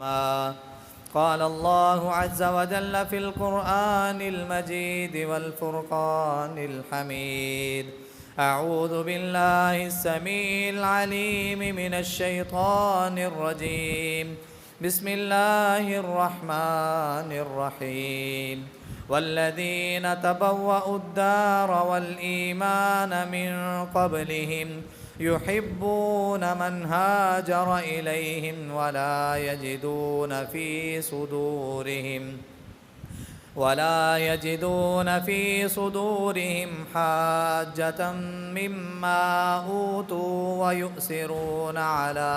قال الله عز وجل في القرآن المجيد والفرقان الحميد: أعوذ بالله السميع العليم من الشيطان الرجيم. بسم الله الرحمن الرحيم. والذين تبوأوا الدار والإيمان من قبلهم يحبون من هاجر إليهم ولا يجدون في صدورهم حاجة مما أوتوا ويؤثرون على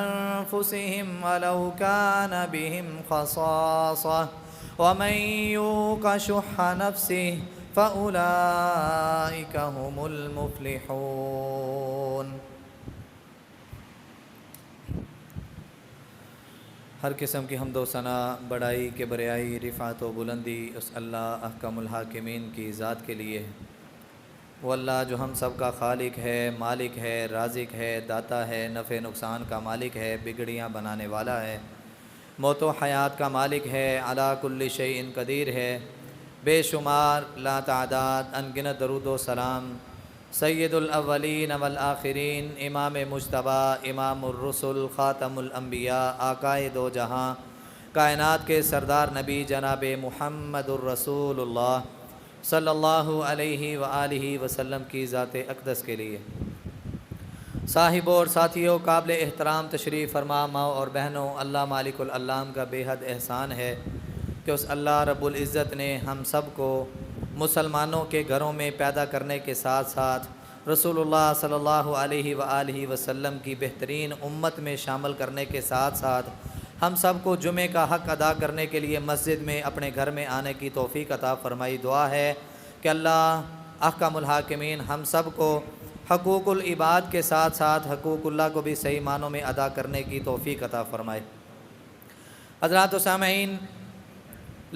أنفسهم ولو كان بهم خصاصة ومن يوق شح نفسه فأولئك هم المفلحون. ہر قسم کی حمد و ثنا، بڑائی کے بریائی، رفعت و بلندی اس اللہ احکم الحاکمین کی ذات کے لیے ہے. وہ اللہ جو ہم سب کا خالق ہے، مالک ہے، رازق ہے، داتا ہے، نفع نقصان کا مالک ہے، بگڑیاں بنانے والا ہے، موت و حیات کا مالک ہے، علی کل شیء قدیر ہے. بے شمار لا تعداد انگنت درود و سلام سید الاولین والآخرین، امام مجتبیٰ، امام الرسل، خاتم الانبیاء، آقائے دو جہاں، کائنات کے سردار نبی جناب محمد الرسول اللہ صلی اللہ علیہ وآلہ وسلم کی ذات اقدس کے لیے. صاحبوں اور ساتھیوں، قابل احترام تشریف فرما ماؤں اور بہنوں، اللہ مالک العلام کا بے حد احسان ہے کہ اس اللہ رب العزت نے ہم سب کو مسلمانوں کے گھروں میں پیدا کرنے کے ساتھ ساتھ رسول اللہ صلی اللہ علیہ وآلہ وسلم کی بہترین امت میں شامل کرنے کے ساتھ ساتھ ہم سب کو جمعے کا حق ادا کرنے کے لیے مسجد میں اپنے گھر میں آنے کی توفیق عطا فرمائی. دعا ہے کہ اللہ احکم الحاکمین ہم سب کو حقوق العباد کے ساتھ ساتھ حقوق اللہ کو بھی صحیح معنوں میں ادا کرنے کی توفیق عطا فرمائے. حضرات و سامعین،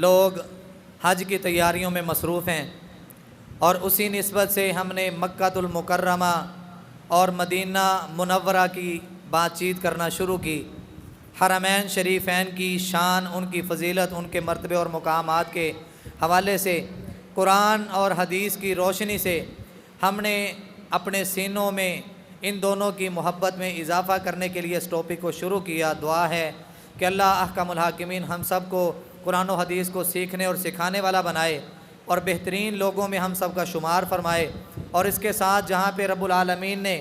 لوگ حج کی تیاریوں میں مصروف ہیں اور اسی نسبت سے ہم نے مکہ المکرمہ اور مدینہ منورہ کی بات چیت کرنا شروع کی. حرمین شریفین کی شان، ان کی فضیلت، ان کے مرتبے اور مقامات کے حوالے سے قرآن اور حدیث کی روشنی سے ہم نے اپنے سینوں میں ان دونوں کی محبت میں اضافہ کرنے کے لیے اس ٹاپک کو شروع کیا. دعا ہے کہ اللہ احکم الحاکمین ہم سب کو قرآن و حدیث کو سیکھنے اور سکھانے والا بنائے اور بہترین لوگوں میں ہم سب کا شمار فرمائے. اور اس کے ساتھ جہاں پہ رب العالمین نے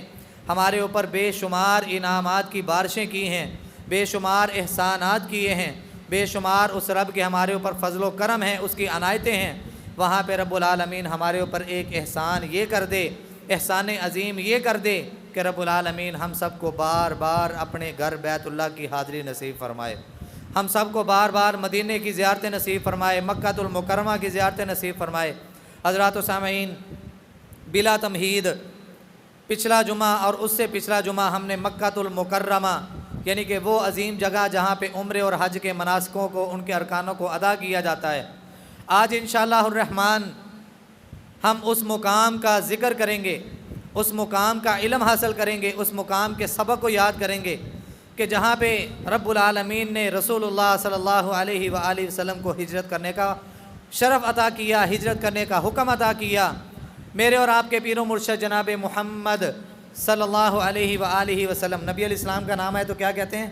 ہمارے اوپر بے شمار انعامات کی بارشیں کی ہیں، بے شمار احسانات کیے ہیں، بے شمار اس رب کے ہمارے اوپر فضل و کرم ہیں، اس کی عنایتیں ہیں، وہاں پہ رب العالمین ہمارے اوپر ایک احسان یہ کر دے، احسان عظیم یہ کر دے کہ رب العالمین ہم سب کو بار بار اپنے گھر بیت اللہ کی حاضری نصیب فرمائے، ہم سب کو بار بار مدینے کی زیارت نصیب فرمائے، مکہ المکرمہ کی زیارت نصیب فرمائے. حضرات و سامعین، بلا تمہید پچھلا جمعہ اور اس سے پچھلا جمعہ ہم نے مکہ المکرمہ یعنی کہ وہ عظیم جگہ جہاں پہ عمرے اور حج کے مناسکوں کو، ان کے ارکانوں کو ادا کیا جاتا ہے. آج انشاءاللہ الرحمن ہم اس مقام کا ذکر کریں گے، اس مقام کا علم حاصل کریں گے، اس مقام کے سبق کو یاد کریں گے کہ جہاں پہ رب العالمین نے رسول اللہ صلی اللہ علیہ وآلہ وسلم کو ہجرت کرنے کا شرف عطا کیا، ہجرت کرنے کا حکم عطا کیا. میرے اور آپ کے پیر و مرشد جناب محمد صلی اللہ علیہ وآلہ وسلم، نبی علیہ السلام کا نام ہے تو کیا کہتے ہیں؟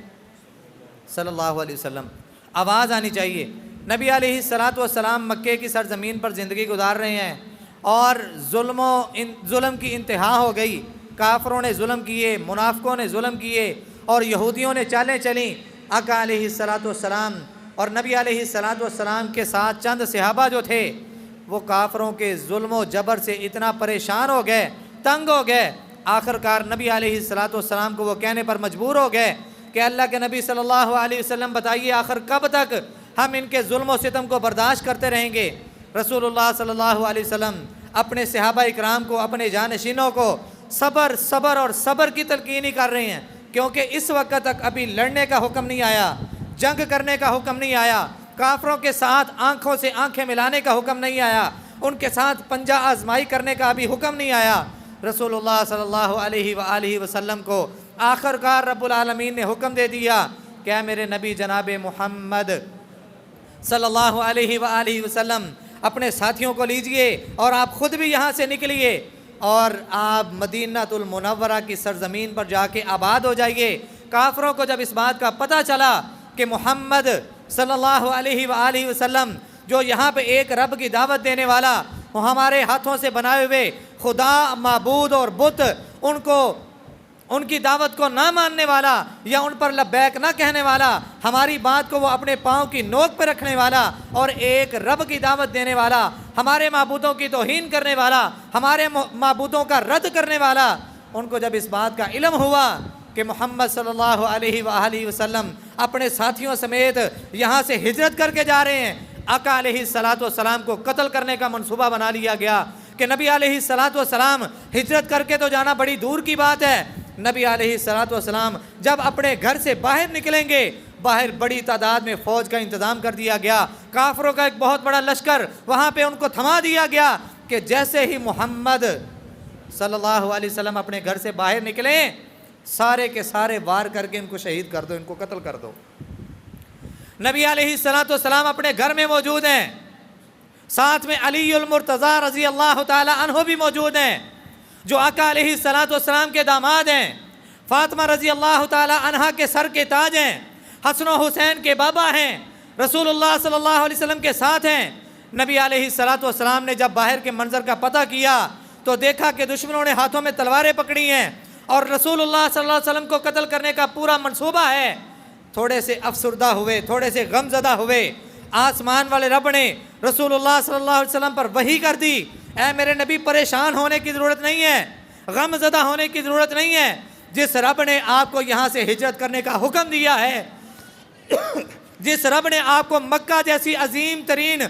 صلی اللہ علیہ وسلم. آواز آنی چاہیے. نبی علیہ السلام مکے کی سرزمین پر زندگی گزار رہے ہیں اور ظلم کی انتہا ہو گئی. کافروں نے ظلم کیے، منافقوں نے ظلم کیے اور یہودیوں نے چالیں چلیں. آقا علیہ السلام اور نبی علیہ السلام کے ساتھ چند صحابہ جو تھے وہ کافروں کے ظلم و جبر سے اتنا پریشان ہو گئے، تنگ ہو گئے، آخر کار نبی علیہ السلام کو وہ کہنے پر مجبور ہو گئے کہ اللہ کے نبی صلی اللہ علیہ وسلم بتائیے آخر کب تک ہم ان کے ظلم و ستم کو برداشت کرتے رہیں گے. رسول اللہ صلی اللہ علیہ وسلم اپنے صحابہ اکرام کو، اپنے جانشینوں کو صبر اور صبر کی تلقین ہی کر رہے ہیں، کیونکہ اس وقت تک ابھی لڑنے کا حکم نہیں آیا، جنگ کرنے کا حکم نہیں آیا، کافروں کے ساتھ آنکھوں سے آنکھیں ملانے کا حکم نہیں آیا، ان کے ساتھ پنجہ آزمائی کرنے کا ابھی حکم نہیں آیا. رسول اللہ صلی اللہ علیہ وآلہ وسلم کو آخر کار رب العالمین نے حکم دے دیا کہ اے میرے نبی جناب محمد صلی اللہ علیہ وآلہ وسلم اپنے ساتھیوں کو لیجئے اور آپ خود بھی یہاں سے نکلیے اور آپ مدینہ المنورہ کی سرزمین پر جا کے آباد ہو جائیے۔ کافروں کو جب اس بات کا پتہ چلا کہ محمد صلی اللہ علیہ وآلہ وسلم جو یہاں پہ ایک رب کی دعوت دینے والا، وہ ہمارے ہاتھوں سے بنائے ہوئے خدا، معبود اور بت، ان کی دعوت کو نہ ماننے والا یا ان پر لبیک نہ کہنے والا، ہماری بات کو وہ اپنے پاؤں کی نوک پہ رکھنے والا اور ایک رب کی دعوت دینے والا، ہمارے معبودوں کی توہین کرنے والا، ہمارے معبودوں کا رد کرنے والا، ان کو جب اس بات کا علم ہوا کہ محمد صلی اللہ علیہ وآلہ وسلم اپنے ساتھیوں سمیت یہاں سے ہجرت کر کے جا رہے ہیں، آقا علیہ السلام کو قتل کرنے کا منصوبہ بنا لیا گیا کہ نبی علیہ السلام ہجرت کر کے تو جانا بڑی دور کی بات ہے، نبی علیہ السلام جب اپنے گھر سے باہر نکلیں گے، باہر بڑی تعداد میں فوج کا انتظام کر دیا گیا، کافروں کا ایک بہت بڑا لشکر وہاں پہ ان کو تھما دیا گیا کہ جیسے ہی محمد صلی اللہ علیہ وسلم اپنے گھر سے باہر نکلیں، سارے کے سارے وار کر کے ان کو شہید کر دو، ان کو قتل کر دو۔ نبی علیہ السلام اپنے گھر میں موجود ہیں، ساتھ میں علی المرتضیٰ رضی اللہ تعالی عنہ بھی موجود ہیں جو آقا علیہ السلام کے داماد ہیں، فاطمہ رضی اللہ تعالی عنہ کے سر کے تاج ہیں، حسن و حسین کے بابا ہیں، رسول اللہ صلی اللہ علیہ وسلم کے ساتھ ہیں۔ نبی علیہ السلام نے جب باہر کے منظر کا پتہ کیا تو دیکھا کہ دشمنوں نے ہاتھوں میں تلواریں پکڑی ہیں اور رسول اللہ صلی اللہ علیہ وسلم کو قتل کرنے کا پورا منصوبہ ہے۔ تھوڑے سے افسردہ ہوئے، تھوڑے سے غم زدہ ہوئے، آسمان والے رب نے رسول اللہ صلی اللہ علیہ وسلم پر وحی کر دی، اے میرے نبی پریشان ہونے کی ضرورت نہیں ہے، غم زدہ ہونے کی ضرورت نہیں ہے، جس رب نے آپ کو یہاں سے ہجرت کرنے کا حکم دیا ہے، جس رب نے آپ کو مکہ جیسی عظیم ترین،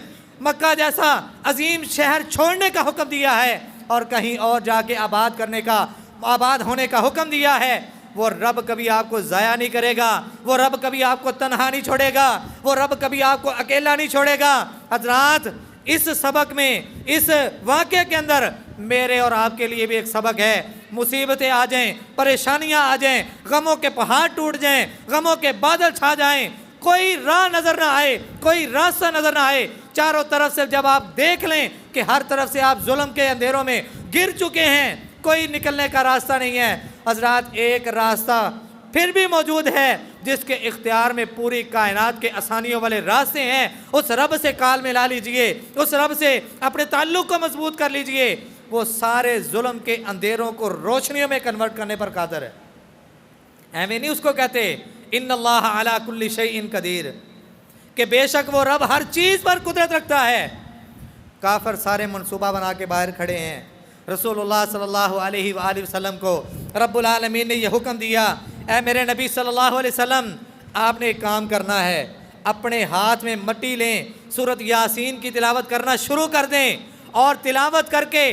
مکہ جیسا عظیم شہر چھوڑنے کا حکم دیا ہے اور کہیں اور جا کے آباد ہونے کا حکم دیا ہے، وہ رب کبھی آپ کو ضائع نہیں کرے گا، وہ رب کبھی آپ کو تنہا نہیں چھوڑے گا، وہ رب کبھی آپ کو اکیلا نہیں چھوڑے گا۔ حضرات، اس سبق میں، اس واقعے کے اندر میرے اور آپ کے لیے بھی ایک سبق ہے۔ مصیبتیں آ جائیں، پریشانیاں آ جائیں، غموں کے پہاڑ ٹوٹ جائیں، غموں کے بادل چھا جائیں، کوئی راہ نظر نہ آئے، کوئی راستہ نظر نہ آئے، چاروں طرف سے جب آپ دیکھ لیں کہ ہر طرف سے آپ ظلم کے اندھیروں میں گر چکے ہیں، کوئی نکلنے کا راستہ نہیں ہے، حضرات ایک راستہ پھر بھی موجود ہے جس کے اختیار میں پوری کائنات کے آسانیوں والے راستے ہیں۔ اس رب سے کال ملا لیجئے، اس رب سے اپنے تعلق کو مضبوط کر لیجئے، وہ سارے ظلم کے اندھیروں کو روشنیوں میں کنورٹ کرنے پر قادر ہے۔ ایویں نہیں اس کو کہتے ان اللہ علی کل شیء قدیر، کہ بے شک وہ رب ہر چیز پر قدرت رکھتا ہے۔ کافر سارے منصوبہ بنا کے باہر کھڑے ہیں، رسول اللہ صلی اللہ علیہ وآلہ وسلم کو رب العالمین نے یہ حکم دیا، اے میرے نبی صلی اللہ علیہ وسلم، آپ نے ایک کام کرنا ہے، اپنے ہاتھ میں مٹی لیں، سورۃ یاسین کی تلاوت کرنا شروع کر دیں اور تلاوت کر کے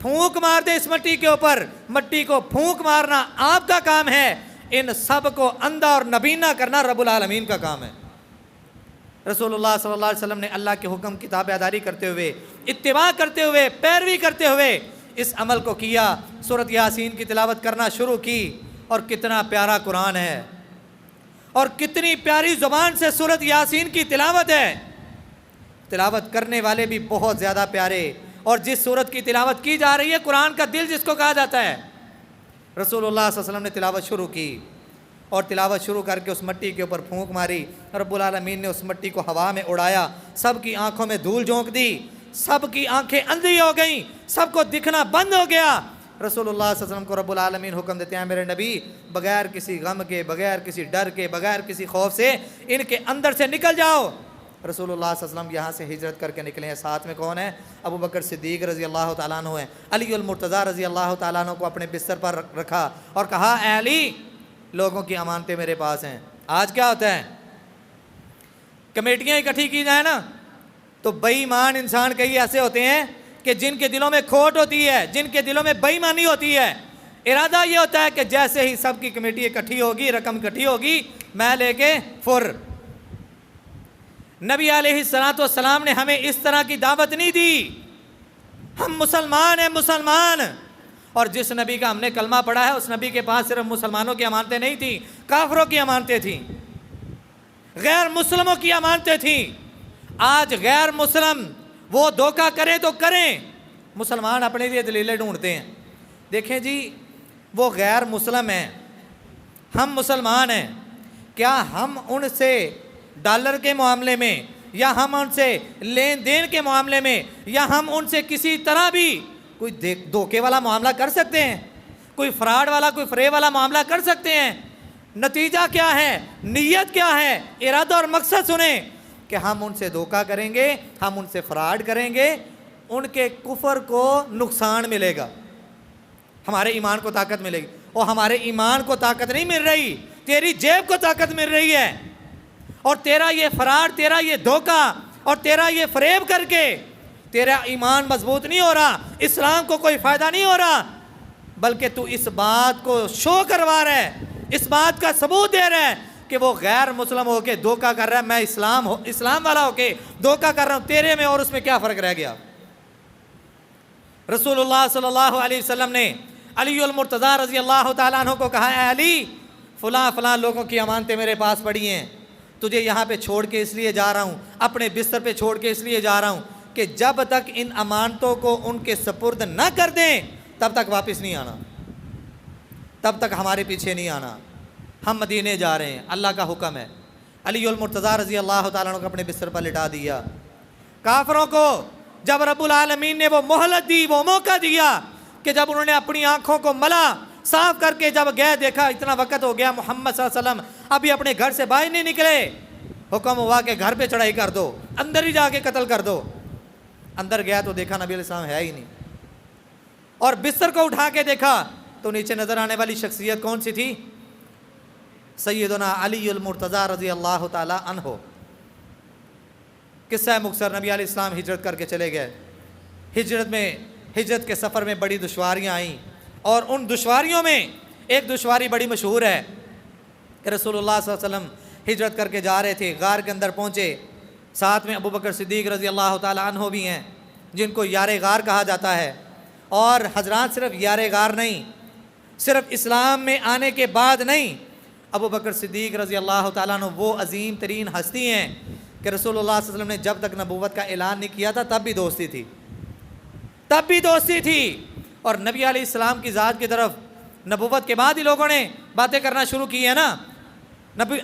پھونک مار دیں اس مٹی کے اوپر، مٹی کو پھونک مارنا آپ کا کام ہے، ان سب کو اندھا اور نبینا کرنا رب العالمین کا کام ہے۔ رسول اللہ صلی اللہ علیہ وسلم نے اللہ کے حکم کی تابع داری کرتے ہوئے، اتباع کرتے ہوئے، پیروی کرتے ہوئے اس عمل کو کیا، سورۃ یاسین کی تلاوت کرنا شروع کی، اور کتنا پیارا قرآن ہے اور کتنی پیاری زبان سے سورۃ یاسین کی تلاوت ہے، تلاوت کرنے والے بھی بہت زیادہ پیارے، اور جس سورت کی تلاوت کی جا رہی ہے قرآن کا دل جس کو کہا جاتا ہے۔ رسول اللہ صلی اللہ علیہ وسلم نے تلاوت شروع کی اور تلاوت شروع کر کے اس مٹی کے اوپر پھونک ماری، رب العالمین نے اس مٹی کو ہوا میں اڑایا، سب کی آنکھوں میں دھول جھونک دی، سب کی آنکھیں اندھی ہو گئیں، سب کو دکھنا بند ہو گیا۔ رسول اللہ صلی اللہ علیہ وسلم کو رب العالمین حکم دیتے ہیں، میرے نبی بغیر کسی غم کے، بغیر کسی ڈر کے، بغیر کسی خوف سے ان کے اندر سے نکل جاؤ۔ رسول اللہ صلی اللہ علیہ وسلم یہاں سے ہجرت کر کے نکلے ہیں، ساتھ میں کون ہے؟ ابو بکر صدیق رضی اللہ تعالیٰ عنہ ہیں، علی المرتضیٰ رضی اللہ تعالیٰ عنہ کو اپنے بستر پر رکھا اور کہا، اے علی، لوگوں کی امانتیں میرے پاس ہیں۔ آج کیا ہوتا ہے، کمیٹیاں اکٹھی کی جائیں نا تو بے ایمان انسان کئی ایسے ہوتے ہیں کہ جن کے دلوں میں کھوٹ ہوتی ہے، جن کے دلوں میں بے ایمانی ہوتی ہے، ارادہ یہ ہوتا ہے کہ جیسے ہی سب کی کمیٹی اکٹھی ہوگی، رقم اکٹھی ہوگی، میں لے کے فر۔ نبی علیہ السلام نے ہمیں اس طرح کی دعوت نہیں دی، ہم مسلمان ہیں، مسلمان، اور جس نبی کا ہم نے کلمہ پڑھا ہے اس نبی کے پاس صرف مسلمانوں کی امانتیں نہیں تھیں، کافروں کی امانتیں تھیں، غیر مسلموں کی امانتیں تھیں۔ آج غیر مسلم وہ دھوکہ کریں تو کریں، مسلمان اپنے لیے دلیلیں ڈھونڈتے ہیں۔ دیکھیں جی، وہ غیر مسلم ہیں، ہم مسلمان ہیں، کیا ہم ان سے ڈالر کے معاملے میں یا ہم ان سے لین دین کے معاملے میں یا ہم ان سے کسی طرح بھی کوئی دھوکے والا معاملہ کر سکتے ہیں؟ کوئی فراڈ والا، کوئی فریب والا معاملہ کر سکتے ہیں؟ نتیجہ کیا ہے، نیت کیا ہے، ارادہ اور مقصد سنیں کہ ہم ان سے دھوکہ کریں گے، ہم ان سے فراڈ کریں گے، ان کے کفر کو نقصان ملے گا، ہمارے ایمان کو طاقت ملے گی۔ اور ہمارے ایمان کو طاقت نہیں مل رہی، تیری جیب کو طاقت مل رہی ہے، اور تیرا یہ فراڈ، تیرا یہ دھوکہ اور تیرا یہ فریب کر کے تیرا ایمان مضبوط نہیں ہو رہا، اسلام کو کوئی فائدہ نہیں ہو رہا، بلکہ تو اس بات کو شو کروا رہا ہے، اس بات کا ثبوت دے رہا ہے کہ وہ غیر مسلم ہو کے دھوکہ کر رہا ہے، میں اسلام والا ہو کے دھوکہ کر رہا ہوں، تیرے میں اور اس میں کیا فرق رہ گیا؟ رسول اللہ صلی اللہ علیہ وسلم نے علی المرتضیٰ رضی اللہ تعالیٰ عنہ کو کہا، اے علی، فلاں فلاں لوگوں کی امانتیں میرے پاس پڑی ہیں، تجھے یہاں پہ چھوڑ کے اس لیے جا رہا ہوں، اپنے بستر پہ چھوڑ کے اس لیے جا رہا ہوں کہ جب تک ان امانتوں کو ان کے سپرد نہ کر دیں تب تک واپس نہیں آنا، تب تک ہمارے پیچھے نہیں آنا، ہم مدینے جا رہے ہیں، اللہ کا حکم ہے۔ علی المرتضیٰ رضی اللہ تعالیٰ عنہ کو اپنے بستر پر لٹا دیا۔ کافروں کو جب رب العالمین نے وہ مہلت دی، وہ موقع دیا کہ جب انہوں نے اپنی آنکھوں کو ملا، صاف کر کے جب گئے، دیکھا اتنا وقت ہو گیا، محمد صلی اللہ علیہ وسلم ابھی اپنے گھر سے باہر نہیں نکلے، حکم ہوا کہ گھر پہ چڑھائی کر دو، اندر ہی جا کے قتل کر دو۔ اندر گیا تو دیکھا نبی علیہ السلام ہے ہی نہیں، اور بستر کو اٹھا کے دیکھا تو نیچے نظر آنے والی شخصیت کون سی تھی؟ سیدنا علی المرتضیٰ رضی اللہ تعالی عنہ۔ قصہ مختصر، نبی علیہ السلام ہجرت کر کے چلے گئے، ہجرت کے سفر میں بڑی دشواریاں آئیں، اور ان دشواریوں میں ایک دشواری بڑی مشہور ہے کہ رسول اللہ صلی اللہ علیہ وسلم ہجرت کر کے جا رہے تھے، غار کے اندر پہنچے، ساتھ میں ابو بکر صدیق رضی اللہ تعالی عنہ بھی ہیں جن کو یار غار کہا جاتا ہے۔ اور حضرات صرف یار غار نہیں، صرف اسلام میں آنے کے بعد نہیں، ابو بکر صدیق رضی اللہ تعالیٰ عنہ وہ عظیم ترین ہستی ہیں کہ رسول اللہ صلی اللہ علیہ وسلم نے جب تک نبوت کا اعلان نہیں کیا تھا تب بھی دوستی تھی، تب بھی دوستی تھی، اور نبی علیہ السلام کی ذات کی طرف نبوت کے بعد ہی لوگوں نے باتیں کرنا شروع کی ہے نا،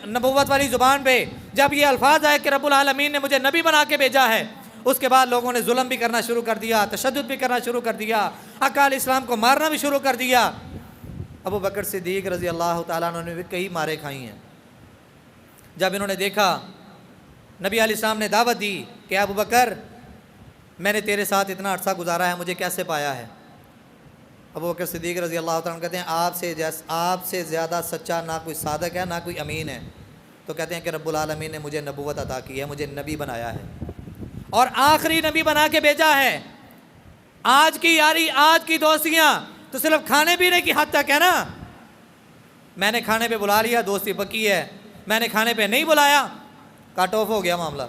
نبوت والی زبان پہ جب یہ الفاظ آئے کہ رب العالمین نے مجھے نبی بنا کے بھیجا ہے، اس کے بعد لوگوں نے ظلم بھی کرنا شروع کر دیا، تشدد بھی کرنا شروع کر دیا، آقا علیہ السلام کو مارنا بھی شروع کر دیا۔ ابو بکر صدیق رضی اللہ تعالیٰ عنہ نے بھی کئی مارے کھائی ہیں۔ جب انہوں نے دیکھا، نبی علیہ السلام نے دعوت دی کہ ابو بکر، میں نے تیرے ساتھ اتنا عرصہ گزارا ہے، مجھے کیسے پایا ہے؟ ابو بکر صدیق رضی اللہ تعالیٰ عنہ کہتے ہیں آپ سے زیادہ سچا نہ کوئی صادق ہے نہ کوئی امین ہے۔ تو کہتے ہیں کہ رب العالمین نے مجھے نبوت عطا کی ہے، مجھے نبی بنایا ہے اور آخری نبی بنا کے بھیجا ہے۔ آج کی یاری، آج کی دوستیاں تو صرف کھانے پینے کی حد تک ہے نا، میں نے کھانے پہ بلا لیا، دوستی پکی ہے، میں نے کھانے پہ نہیں بلایا، کٹ آف ہو گیا معاملہ۔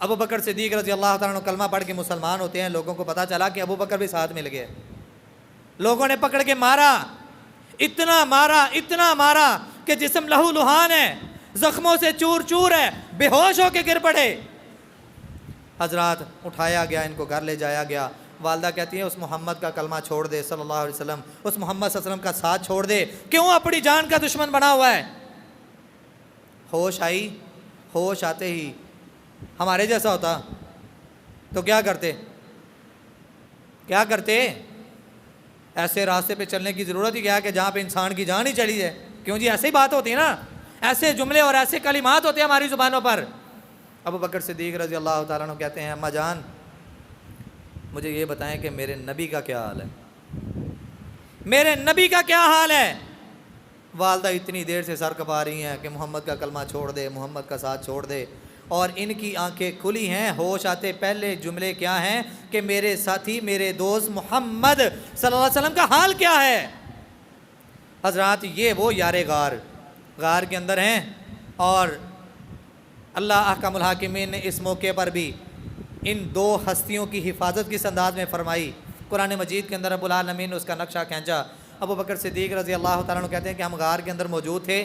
ابو بکر صدیق رضی اللہ تعالیٰ عنہ کلمہ پڑھ کے مسلمان ہوتے ہیں، لوگوں کو پتہ چلا کہ ابو بکر بھی ساتھ مل گئے، لوگوں نے پکڑ کے مارا، اتنا مارا کہ جسم لہو لہان ہے، زخموں سے چور چور ہے، بے ہوش ہو کے گر پڑے۔ حضرات اٹھایا گیا، ان کو گھر لے جایا گیا۔ والدہ کہتی ہیں اس محمد کا کلمہ چھوڑ دے صلی اللہ علیہ وسلم، اس محمد صلی اللہ علیہ وسلم کا ساتھ چھوڑ دے، کیوں اپنی جان کا دشمن بنا ہوا ہے؟ ہوش آئی، ہوش آتے ہی ہمارے جیسا ہوتا تو کیا کرتے؟ ایسے راستے پہ چلنے کی ضرورت ہی کیا ہے کہ جہاں پہ انسان کی جان ہی چلی جائے؟ کیوں جی، ایسے ہی بات ہوتی ہے نا، ایسے جملے اور ایسے کلمات ہوتے ہیں ہماری زبانوں پر۔ ابو بکر صدیق رضی اللہ تعالیٰ عنہ کہتے ہیں، اماں جان مجھے یہ بتائیں کہ میرے نبی کا کیا حال ہے، میرے نبی کا کیا حال ہے؟ والدہ اتنی دیر سے سر کپا رہی ہیں کہ محمد کا کلمہ چھوڑ دے، محمد کا ساتھ چھوڑ دے، اور ان کی آنکھیں کھلی ہیں، ہوش آتے پہلے جملے کیا ہیں کہ میرے ساتھی، میرے دوست محمد صلی اللہ علیہ وسلم کا حال کیا ہے؟ حضرات یہ وہ یار غار کے اندر ہیں، اور اللہ احکم الحاکمین نے اس موقع پر بھی ان دو ہستیوں کی حفاظت کس انداز میں فرمائی۔ قرآن مجید کے اندر رب العالمین نے اس کا نقشہ کھینچا۔ ابو بکر صدیق رضی اللہ تعالیٰ عنہ کہتے ہیں کہ ہم غار کے اندر موجود تھے،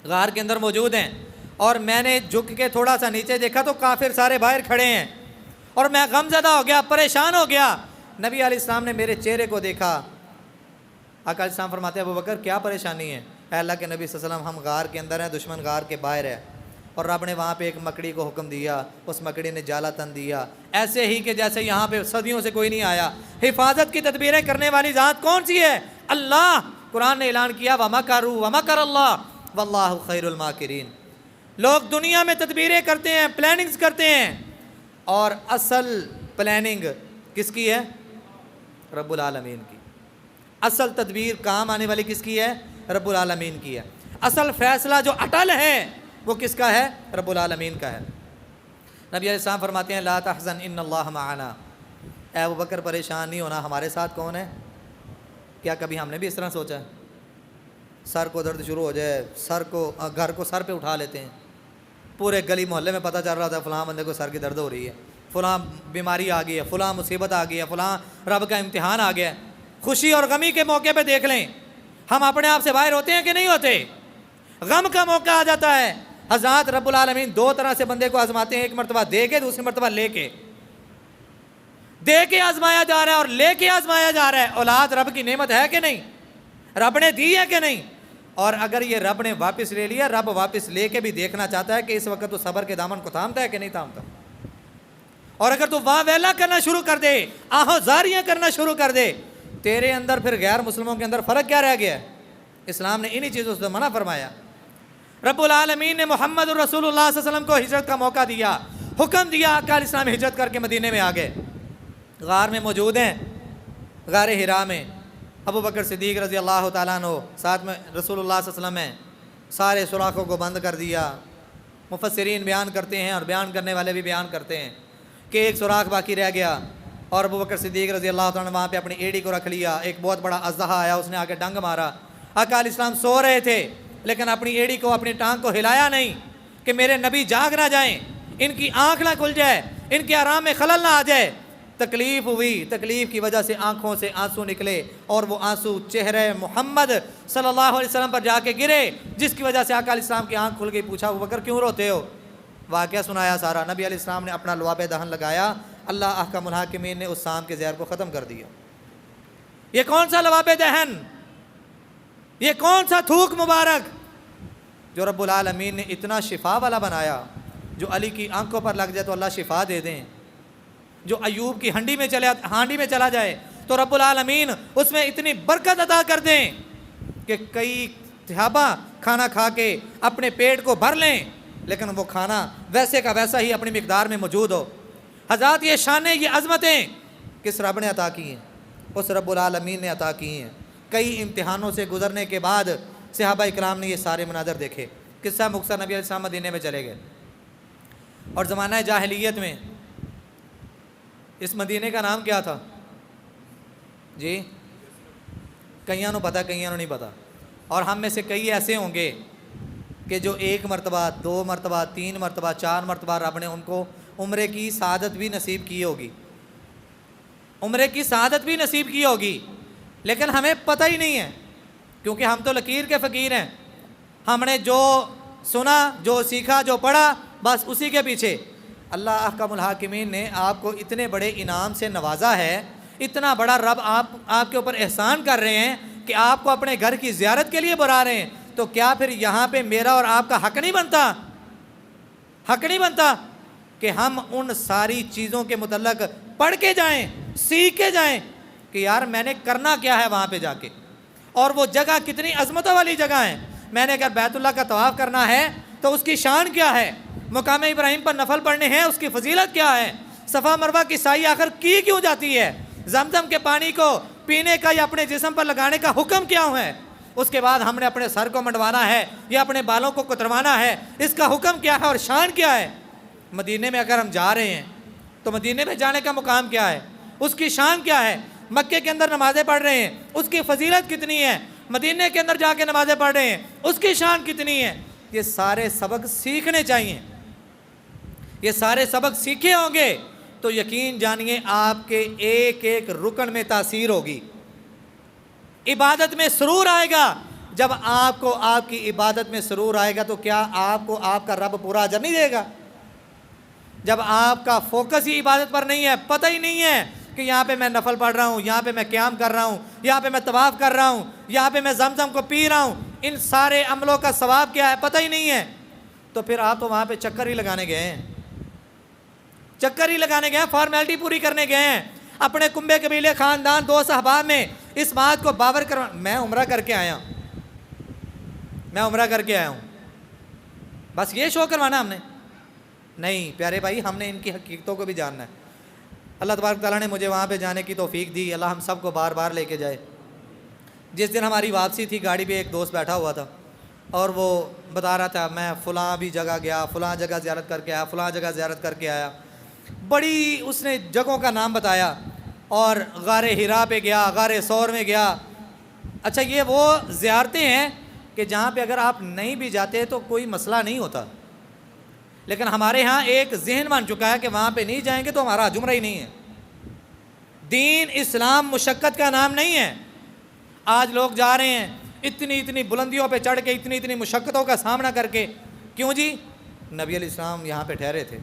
غار کے اندر موجود ہیں، اور میں نے جھک کے تھوڑا سا نیچے دیکھا تو کافر سارے باہر کھڑے ہیں، اور میں غم زدہ ہو گیا، پریشان ہو گیا۔ نبی علیہ السلام نے میرے چہرے کو دیکھا۔ آقا علیہ السلام فرماتے ہیں ابو بکر کیا پریشانی ہے؟ اے اللہ کے نبی صلی اللہ علیہ وسلم ہم غار کے اندر ہیں، دشمن غار کے باہر ہے، اور رب نے وہاں پہ ایک مکڑی کو حکم دیا، اس مکڑی نے جالا تن دیا، ایسے ہی کہ جیسے یہاں پہ صدیوں سے کوئی نہیں آیا۔ حفاظت کی تدبیریں کرنے والی ذات کون سی ہے؟ اللہ۔ قرآن نے اعلان کیا وَمَكَرُوا وَمَكَرَ اللَّهُ وَاللَّهُ خَيْرُ الْمَاكِرِينَ۔ لوگ دنیا میں تدبیریں کرتے ہیں، پلاننگز کرتے ہیں، اور اصل پلاننگ کس کی ہے؟ رب العالمین کی۔ اصل تدبیر کام آنے والی کس کی ہے؟ رب العالمین کی ہے۔ اصل فیصلہ جو اٹل ہے وہ کس کا ہے؟ رب العالمین کا ہے۔ نبی علیہ السلام فرماتے ہیں لا تحزن ان اللہ معنا، اے ابو بکر پریشان نہیں ہونا، ہمارے ساتھ کون ہے؟ کیا کبھی ہم نے بھی اس طرح سوچا ہے؟ سر کو درد شروع ہو جائے، گھر کو سر پہ اٹھا لیتے ہیں، پورے گلی محلے میں پتہ چل رہا تھا فلاں بندے کو سر کی درد ہو رہی ہے، فلاں بیماری آ گئی ہے، فلاں مصیبت آ گئی ہے، فلاں رب کا امتحان آ گیا ہے۔ خوشی اور غمی کے موقع پہ دیکھ لیں ہم اپنے آپ سے باہر ہوتے ہیں کہ نہیں ہوتے؟ غم کا موقع آ جاتا ہے، حضرات رب العالمین دو طرح سے بندے کو آزماتے ہیں، ایک مرتبہ دے کے، دوسری مرتبہ لے کے۔ دے کے آزمایا جا رہا ہے اور لے کے آزمایا جا رہا ہے۔ اولاد رب کی نعمت ہے کہ نہیں؟ رب نے دی ہے کہ نہیں؟ اور اگر یہ رب نے واپس لے لیا، رب واپس لے کے بھی دیکھنا چاہتا ہے کہ اس وقت تو صبر کے دامن کو تھامتا ہے کہ نہیں تھامتا۔ اور اگر تو واہ ویلا کرنا شروع کر دے، آہو زاریاں کرنا شروع کر دے، تیرے اندر پھر غیر مسلموں کے اندر فرق کیا رہ گیا ہے؟ اسلام نے انہی چیزوں سے منع فرمایا۔ رب العالمین نے محمد الرسول اللہ صلی اللہ علیہ وسلم کو ہجرت کا موقع دیا، حکم دیا، آقا علیہ السلام ہجرت کر کے مدینے میں آ گئے، غار میں موجود ہیں، غار حرا میں۔ ابو بکر صدیق رضی اللہ تعالیٰ عنہ ساتھ میں رسول اللہ صلی اللہ علیہ وسلم ہیں، سارے سوراخوں کو بند کر دیا۔ مفسرین بیان کرتے ہیں اور بیان کرنے والے بھی بیان کرتے ہیں کہ ایک سوراخ باقی رہ گیا، اور ابو بکر صدیق رضی اللہ تعالیٰ عنہ وہاں پہ اپنی ایڑی کو رکھ لیا۔ ایک بہت بڑا اژدہا آیا، اس نے آ کے ڈنگ مارا۔ آقا علیہ السلام سو رہے تھے لیکن اپنی ایڑی کو، اپنی ٹانگ کو ہلایا نہیں کہ میرے نبی جاگ نہ جائیں، ان کی آنکھ نہ کھل جائے، ان کے آرام میں خلل نہ آ جائے۔ تکلیف ہوئی، تکلیف کی وجہ سے آنکھوں سے آنسو نکلے، اور وہ آنسو چہرے محمد صلی اللہ علیہ وسلم پر جا کے گرے، جس کی وجہ سے آقا علیہ السلام کی آنکھ کھل گئی۔ پوچھا ابو بکر کیوں روتے ہو؟ واقعہ سنایا سارا۔ نبی علیہ السلام نے اپنا لواب دہن لگایا، اللہ احکم الحاکمین نے اس سام کے زہر کو ختم کر دیا۔ یہ کون سا لواب دہن، یہ کون سا تھوک مبارک جو رب العالمین نے اتنا شفا والا بنایا؟ جو علی کی آنکھوں پر لگ جائے تو اللہ شفا دے دیں، جو ایوب کی ہانڈی میں چلا جائے تو رب العالمین اس میں اتنی برکت عطا کر دیں کہ کئی صحابہ کھانا کھا کے اپنے پیٹ کو بھر لیں، لیکن وہ کھانا ویسے کا ویسا ہی اپنی مقدار میں موجود ہو۔ حضرات یہ شانیں، یہ عظمتیں کس رب نے عطا کی ہیں؟ اس رب العالمین نے عطا کی ہیں۔ کئی امتحانوں سے گزرنے کے بعد صحابہ اکرام نے یہ سارے مناظر دیکھے۔ قصہ مختصر، نبی علیہ السلام مدینے میں چلے گئے، اور زمانہ جاہلیت میں اس مدینے کا نام کیا تھا جی؟ کئیوں نو پتہ، کئیوں نو نہیں پتہ، اور ہم میں سے کئی ایسے ہوں گے کہ جو 1 مرتبہ، 2 مرتبہ، 3 مرتبہ، 4 مرتبہ رب نے ان کو عمرے کی سعادت بھی نصیب کی ہوگی، عمرے کی سعادت بھی نصیب کی ہوگی، لیکن ہمیں پتہ ہی نہیں ہے، کیونکہ ہم تو لکیر کے فقیر ہیں۔ ہم نے جو سنا، جو سیکھا، جو پڑھا، بس اسی کے پیچھے۔ اللہ احکم الحاکمین نے آپ کو اتنے بڑے انعام سے نوازا ہے، اتنا بڑا رب آپ کے اوپر احسان کر رہے ہیں کہ آپ کو اپنے گھر کی زیارت کے لیے بلا رہے ہیں، تو کیا پھر یہاں پہ میرا اور آپ کا حق نہیں بنتا؟ حق نہیں بنتا کہ ہم ان ساری چیزوں کے متعلق پڑھ کے جائیں، سیکھ کے جائیں کہ یار میں نے کرنا کیا ہے وہاں پہ جا کے، اور وہ جگہ کتنی عظمتوں والی جگہ ہے۔ میں نے اگر بیت اللہ کا طواف کرنا ہے تو اس کی شان کیا ہے، مقام ابراہیم پر نفل پڑھنے ہیں اس کی فضیلت کیا ہے، صفا مروہ کی سعی آخر کی کیوں جاتی ہے، زمزم کے پانی کو پینے کا یا اپنے جسم پر لگانے کا حکم کیا ہے، اس کے بعد ہم نے اپنے سر کو منڈوانا ہے یا اپنے بالوں کو کتروانا ہے، اس کا حکم کیا ہے اور شان کیا ہے۔ مدینے میں اگر ہم جا رہے ہیں تو مدینے میں جانے کا مقام کیا ہے، اس کی شان کیا ہے۔ مکے کے اندر نمازیں پڑھ رہے ہیں، اس کی فضیلت کتنی ہے۔ مدینے کے اندر جا کے نمازیں پڑھ رہے ہیں، اس کی شان کتنی ہے۔ یہ سارے سبق سیکھنے چاہیے، یہ سارے سبق سیکھے ہوں گے تو یقین جانیے آپ کے ایک ایک رکن میں تاثیر ہوگی، عبادت میں سرور آئے گا۔ جب آپ کو آپ کی عبادت میں سرور آئے گا تو کیا آپ کو آپ کا رب پورا اجر نہیں دے گا؟ جب آپ کا فوکس ہی عبادت پر نہیں ہے، پتہ ہی نہیں ہے کہ یہاں پہ میں نفل پڑھ رہا ہوں، یہاں پہ میں قیام کر رہا ہوں، یہاں پہ میں طواف کر رہا ہوں، یہاں پہ میں زمزم کو پی رہا ہوں، ان سارے عملوں کا ثواب کیا ہے پتہ ہی نہیں ہے، تو پھر آپ تو وہاں پہ چکر ہی لگانے گئے ہیں، چکر ہی لگانے گئے ہیں، فارمیلٹی پوری کرنے گئے ہیں، اپنے کنبے قبیلے خاندان دوست احباب میں اس بات کو باور کروا، میں عمرہ کر کے آیا ہوں، میں عمرہ کر کے آیا ہوں، بس یہ شو کروانا ہم نے؟ نہیں پیارے بھائی، ہم نے ان کی حقیقتوں کو بھی جاننا ہے۔ اللہ تبارک تعالیٰ نے مجھے وہاں پہ جانے کی توفیق دی، اللہ ہم سب کو بار بار لے کے جائے۔ جس دن ہماری واپسی تھی گاڑی پہ ایک دوست بیٹھا ہوا تھا اور وہ بتا رہا تھا میں فلاں بھی جگہ گیا، فلاں جگہ زیارت کر کے آیا، فلاں جگہ زیارت کر کے آیا، بڑی اس نے جگہوں کا نام بتایا، اور غار حرا پہ گیا، غار ثور میں گیا۔ اچھا یہ وہ زیارتیں ہیں کہ جہاں پہ اگر آپ نہیں بھی جاتے تو کوئی مسئلہ نہیں ہوتا، لیکن ہمارے ہاں ایک ذہن بن چکا ہے کہ وہاں پہ نہیں جائیں گے تو ہمارا عمرہ ہی نہیں ہے۔ دین اسلام مشقت کا نام نہیں ہے۔ آج لوگ جا رہے ہیں اتنی بلندیوں پہ چڑھ کے، اتنی مشقتوں کا سامنا کر کے، کیوں جی؟ نبی علیہ السلام یہاں پہ ٹھہرے تھے،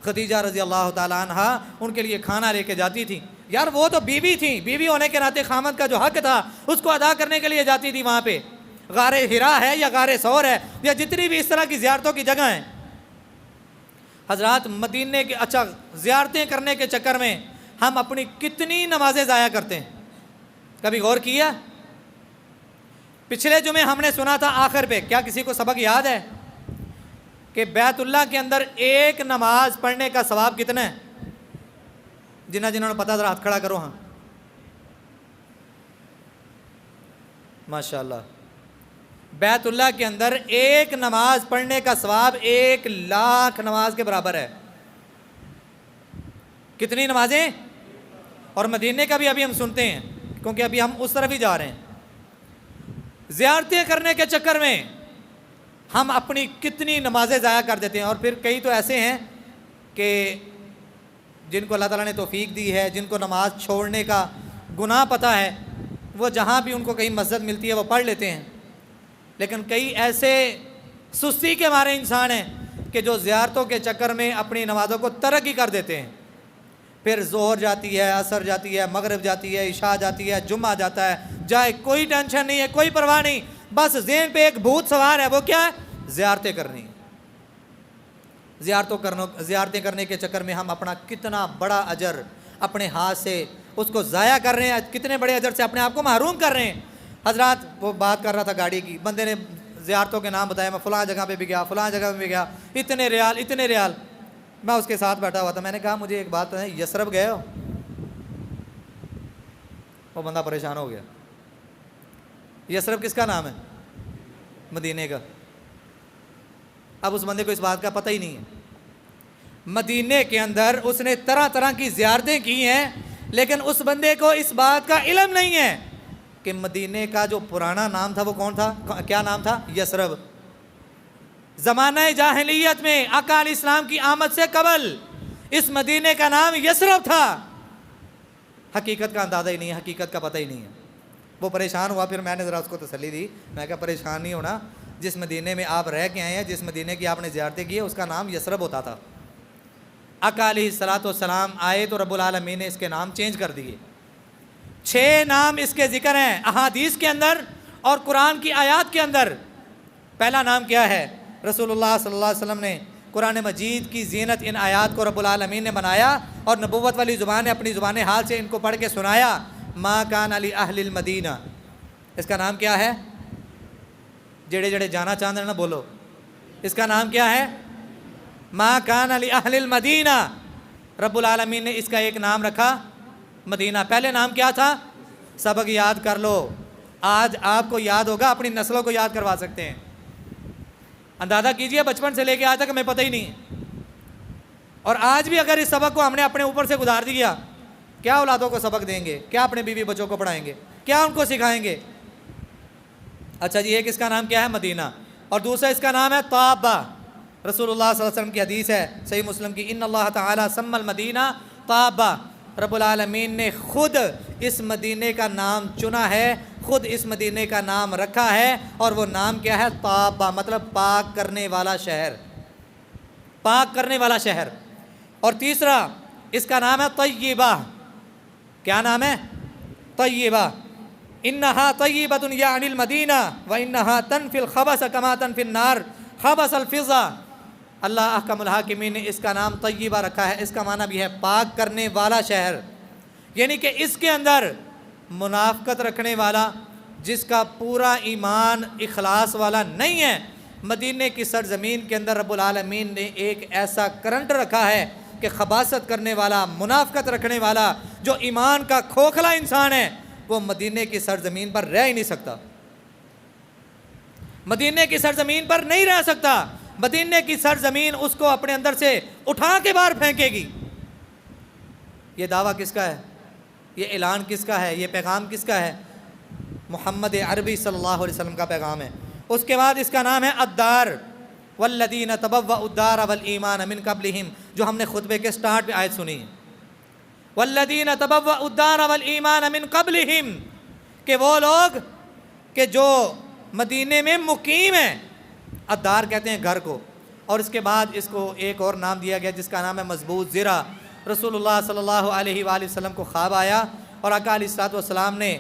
خدیجہ رضی اللہ تعالیٰ عنہ ان کے لیے کھانا لے کے جاتی تھی، یار وہ تو بیوی تھیں، بیوی ہونے کے ناطے خامد کا جو حق تھا اس کو ادا کرنے کے لیے جاتی تھی وہاں پہ۔ غار حرا ہے یا غار ثور ہے یا جتنی بھی اس طرح کی زیارتوں کی جگہ ہیں حضرات، مدینے کے اچھا زیارتیں کرنے کے چکر میں ہم اپنی کتنی نمازیں ضائع کرتے ہیں، کبھی غور کیا؟ پچھلے جمعے ہم نے سنا تھا آخر پہ، کیا کسی کو سبق یاد ہے کہ بیت اللہ کے اندر ایک نماز پڑھنے کا ثواب کتنا ہے؟ جنہوں نے پتا ذرا ہاتھ کھڑا کرو۔ ہاں ماشاءاللہ، بیت اللہ کے اندر ایک نماز پڑھنے کا ثواب 1,00,000 نماز کے برابر ہے۔ کتنی نمازیں؟ اور مدینے کا بھی ابھی ہم سنتے ہیں کیونکہ ابھی ہم اس طرف ہی جا رہے ہیں۔ زیارتیں کرنے کے چکر میں ہم اپنی کتنی نمازیں ضائع کر دیتے ہیں، اور پھر کئی تو ایسے ہیں کہ جن کو اللہ تعالیٰ نے توفیق دی ہے، جن کو نماز چھوڑنے کا گناہ پتہ ہے، وہ جہاں بھی ان کو کہیں مسجد ملتی ہے وہ پڑھ لیتے ہیں، لیکن کئی ایسے سستی کے مارے انسان ہیں کہ جو زیارتوں کے چکر میں اپنی نمازوں کو ترک ہی کر دیتے ہیں۔ پھر ظہر جاتی ہے، عصر جاتی ہے، مغرب جاتی ہے، عشاء جاتی ہے، جمعہ جاتا ہے، جائے کوئی ٹینشن نہیں ہے، کوئی پرواہ نہیں، بس ذہن پہ ایک بھوت سوار ہے، وہ کیا ہے؟ زیارتیں کرنی۔ زیارتیں کرنے کے چکر میں ہم اپنا کتنا بڑا اجر اپنے ہاتھ سے اس کو ضائع کر رہے ہیں، کتنے بڑے اجر سے اپنے آپ کو محروم کر رہے ہیں۔ حضرات وہ بات کر رہا تھا گاڑی کی، بندے نے زیارتوں کے نام بتایا، میں فلاں جگہ پہ بھی گیا، فلاں جگہ پہ بھی گیا، اتنے ریال۔ میں اس کے ساتھ بیٹھا ہوا تھا، میں نے کہا مجھے ایک بات ہے، یثرب گئے ہو؟ وہ بندہ پریشان ہو گیا۔ یثرب کس کا نام ہے؟ مدینے کا۔ اب اس بندے کو اس بات کا پتہ ہی نہیں ہے۔ مدینے کے اندر اس نے طرح طرح کی زیارتیں کی ہیں، لیکن اس بندے کو اس بات کا علم نہیں ہے کہ مدینے کا جو پرانا نام تھا وہ کون تھا؟ کیا نام تھا؟ یثرب۔ زمانہ جاہلیت میں آقا علیہ السلام کی آمد سے قبل اس مدینے کا نام یثرب تھا۔ حقیقت کا اندازہ ہی نہیں ہے، حقیقت کا پتہ ہی نہیں ہے۔ وہ پریشان ہوا، پھر میں نے ذرا اس کو تسلی دی، میں کہا پریشان نہیں ہونا، جس مدینے میں آپ رہ کے آئے ہیں، جس مدینے کی آپ نے زیارتیں کی ہے، اس کا نام یثرب ہوتا تھا۔ آقا علیہ السلام آئے تو رب العالمین نے اس کے نام چینج کر دیے۔ 6 نام اس کے ذکر ہیں احادیث کے اندر اور قرآن کی آیات کے اندر۔ پہلا نام کیا ہے؟ رسول اللہ صلی اللہ علیہ وسلم نے قرآن مجید کی زینت ان آیات کو رب العالمین نے بنایا، اور نبوت والی زبان نے اپنی زبان حال سے ان کو پڑھ کے سنایا۔ ما کان علی اہل المدینہ، اس کا نام کیا ہے؟ جڑے جڑے جانا چاہتے ہیں نا بولو، اس کا نام کیا ہے؟ ما کان علی اہل المدینہ۔ رب العالمین نے اس کا ایک نام رکھا مدینہ۔ پہلے نام کیا تھا؟ سبق یاد کر لو، آج آپ کو یاد ہوگا، اپنی نسلوں کو یاد کروا سکتے ہیں۔ اندازہ کیجئے بچپن سے لے کے آج تک ہمیں پتہ ہی نہیں ہے، اور آج بھی اگر اس سبق کو ہم نے اپنے اوپر سے گزار دیا، کیا اولادوں کو سبق دیں گے؟ کیا اپنے بیوی بچوں کو پڑھائیں گے؟ کیا ان کو سکھائیں گے؟ اچھا جی، ایک اس کا نام کیا ہے؟ مدینہ، اور دوسرا اس کا نام ہے طابہ۔ رسول اللہ صلی اللہ علیہ وسلم کی حدیث ہے صحیح مسلم کی، ان اللہ تعالیٰ سمی المدینہ طابہ، رب العالمین نے خود اس مدینے کا نام چنا ہے، خود اس مدینے کا نام رکھا ہے، اور وہ نام کیا ہے؟ طابہ، مطلب پاک کرنے والا شہر، پاک کرنے والا شہر۔ اور تیسرا اس کا نام ہے طیبہ۔ کیا نام ہے؟ طیبہ۔ انہا طیبۃ یعنی المدینہ وانہا تنفی الخبث کما تنفی النار خبث الفضہ۔ اللہ احکم الحاکمین نے اس کا نام طیبہ رکھا ہے، اس کا معنی بھی ہے پاک کرنے والا شہر، یعنی کہ اس کے اندر منافقت رکھنے والا، جس کا پورا ایمان اخلاص والا نہیں ہے، مدینے کی سرزمین کے اندر رب العالمین نے ایک ایسا کرنٹ رکھا ہے کہ خباثت کرنے والا، منافقت رکھنے والا، جو ایمان کا کھوکھلا انسان ہے، وہ مدینے کی سرزمین پر رہ ہی نہیں سکتا، مدینے کی سرزمین پر نہیں رہ سکتا۔ مدینے کی سرزمین اس کو اپنے اندر سے اٹھا کے باہر پھینکے گی۔ یہ دعویٰ کس کا ہے؟ یہ اعلان کس کا ہے؟ یہ پیغام کس کا ہے؟ محمد عربی صلی اللہ علیہ وسلم کا پیغام ہے۔ اس کے بعد اس کا نام ہے الدار، والذین تبوؤا الدار والایمان من قبلہم، جو ہم نے خطبے کے سٹارٹ پہ آیت سنی ہے، والذین تبوؤا الدار والایمان من قبلہم، کہ وہ لوگ کہ جو مدینے میں مقیم ہیں، الدار کہتے ہیں گھر کو، اور اس کے بعد اس کو ایک اور نام دیا گیا جس کا نام ہے مضبوط زرہ۔ رسول اللہ صلی اللہ علیہ وآلہ وسلم کو خواب آیا اور آقا علیہ الصلوۃ والسلام نے